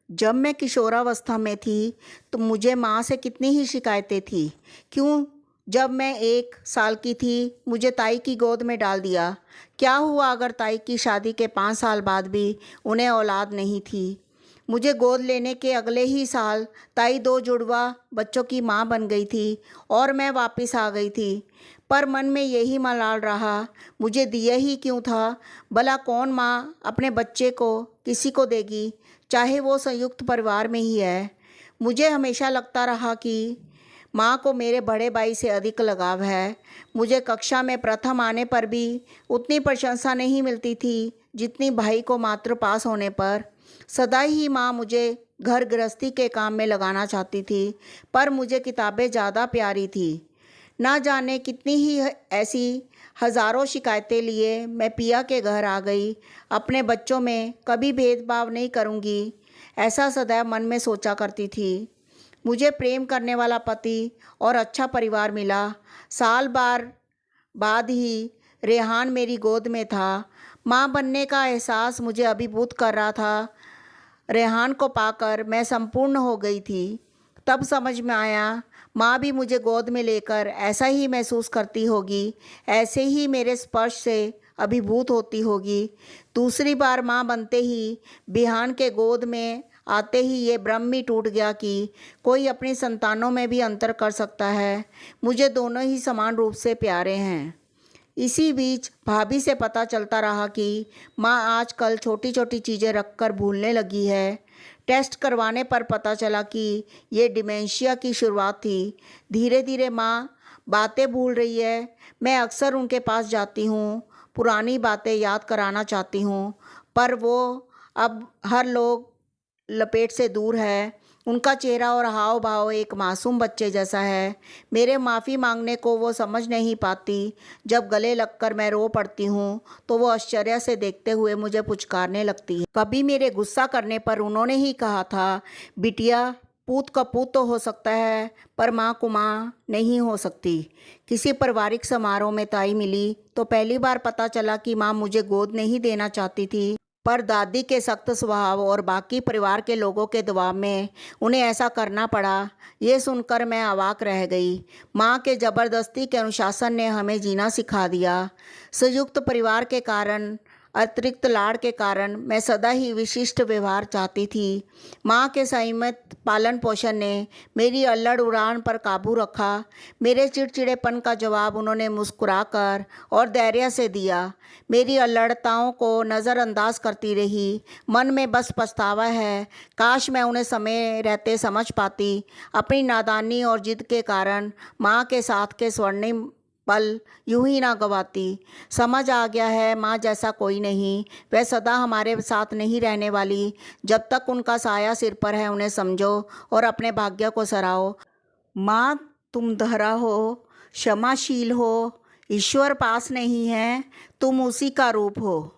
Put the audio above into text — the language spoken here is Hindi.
जब मैं किशोरावस्था में थी तो मुझे माँ से कितनी ही शिकायतें थी। क्यों जब मैं 1 साल की थी मुझे ताई की गोद में डाल दिया। क्या हुआ अगर ताई की शादी के 5 साल बाद भी उन्हें औलाद नहीं थी। मुझे गोद लेने के अगले ही साल ताई 2 जुड़वा बच्चों की माँ बन गई थी और मैं वापस आ गई थी। पर मन में यही मलाल रहा, मुझे दिया ही क्यों था। भला कौन माँ अपने बच्चे को किसी को देगी, चाहे वो संयुक्त परिवार में ही है। मुझे हमेशा लगता रहा कि माँ को मेरे बड़े भाई से अधिक लगाव है। मुझे कक्षा में प्रथम आने पर भी उतनी प्रशंसा नहीं मिलती थी जितनी भाई को मात्र पास होने पर। सदा ही माँ मुझे घर गृहस्थी के काम में लगाना चाहती थी, पर मुझे किताबें ज़्यादा प्यारी थी। ना जाने कितनी ही ऐसी हज़ारों शिकायतें लिए मैं पिया के घर आ गई। अपने बच्चों में कभी भेदभाव नहीं करूँगी, ऐसा सदैव मन में सोचा करती थी। मुझे प्रेम करने वाला पति और अच्छा परिवार मिला। साल बार बाद ही रेहान मेरी गोद में था। माँ बनने का एहसास मुझे अभिभूत कर रहा था। रेहान को पाकर मैं संपूर्ण हो गई थी। तब समझ में आया, माँ भी मुझे गोद में लेकर ऐसा ही महसूस करती होगी, ऐसे ही मेरे स्पर्श से अभिभूत होती होगी। दूसरी बार माँ बनते ही बिहान के गोद में आते ही ये भ्रम ही टूट गया कि कोई अपनी संतानों में भी अंतर कर सकता है। मुझे दोनों ही समान रूप से प्यारे हैं। इसी बीच भाभी से पता चलता रहा कि माँ आजकल छोटी छोटी चीज़ें रखकर भूलने लगी है। टेस्ट करवाने पर पता चला कि ये डिमेंशिया की शुरुआत थी। धीरे धीरे माँ बातें भूल रही है। मैं अक्सर उनके पास जाती हूँ, पुरानी बातें याद कराना चाहती हूँ, पर वो अब हर लोग लपेट से दूर है। उनका चेहरा और हाव भाव एक मासूम बच्चे जैसा है। मेरे माफ़ी मांगने को वो समझ नहीं पाती। जब गले लगकर मैं रो पड़ती हूँ तो वो आश्चर्य से देखते हुए मुझे पुचकारने लगती है। कभी मेरे गुस्सा करने पर उन्होंने ही कहा था, बिटिया पूत का पूत तो हो सकता है पर माँ को माँ नहीं हो सकती। किसी पारिवारिक समारोह में ताई मिली तो पहली बार पता चला कि माँ मुझे गोद नहीं देना चाहती थी, पर दादी के सख्त स्वभाव और बाकी परिवार के लोगों के दबाव में उन्हें ऐसा करना पड़ा। ये सुनकर मैं अवाक रह गई। माँ के ज़बरदस्ती के अनुशासन ने हमें जीना सिखा दिया। संयुक्त परिवार के कारण, अतिरिक्त लाड़ के कारण मैं सदा ही विशिष्ट व्यवहार चाहती थी। माँ के संयमित पालन पोषण ने मेरी अल्लड़ उड़ान पर काबू रखा। मेरे चिड़चिड़ेपन का जवाब उन्होंने मुस्कुराकर और धैर्य से दिया। मेरी अल्लड़ताओं को नज़रअंदाज करती रही। मन में बस पछतावा है, काश मैं उन्हें समय रहते समझ पाती। अपनी नादानी और जिद के कारण माँ के साथ के स्वर्णिम पल यूं ही ना गवाती। समझ आ गया है माँ जैसा कोई नहीं। वह सदा हमारे साथ नहीं रहने वाली। जब तक उनका साया सिर पर है उन्हें समझो और अपने भाग्य को सराहो। माँ तुम धरा हो, क्षमाशील हो, ईश्वर पास नहीं है, तुम उसी का रूप हो।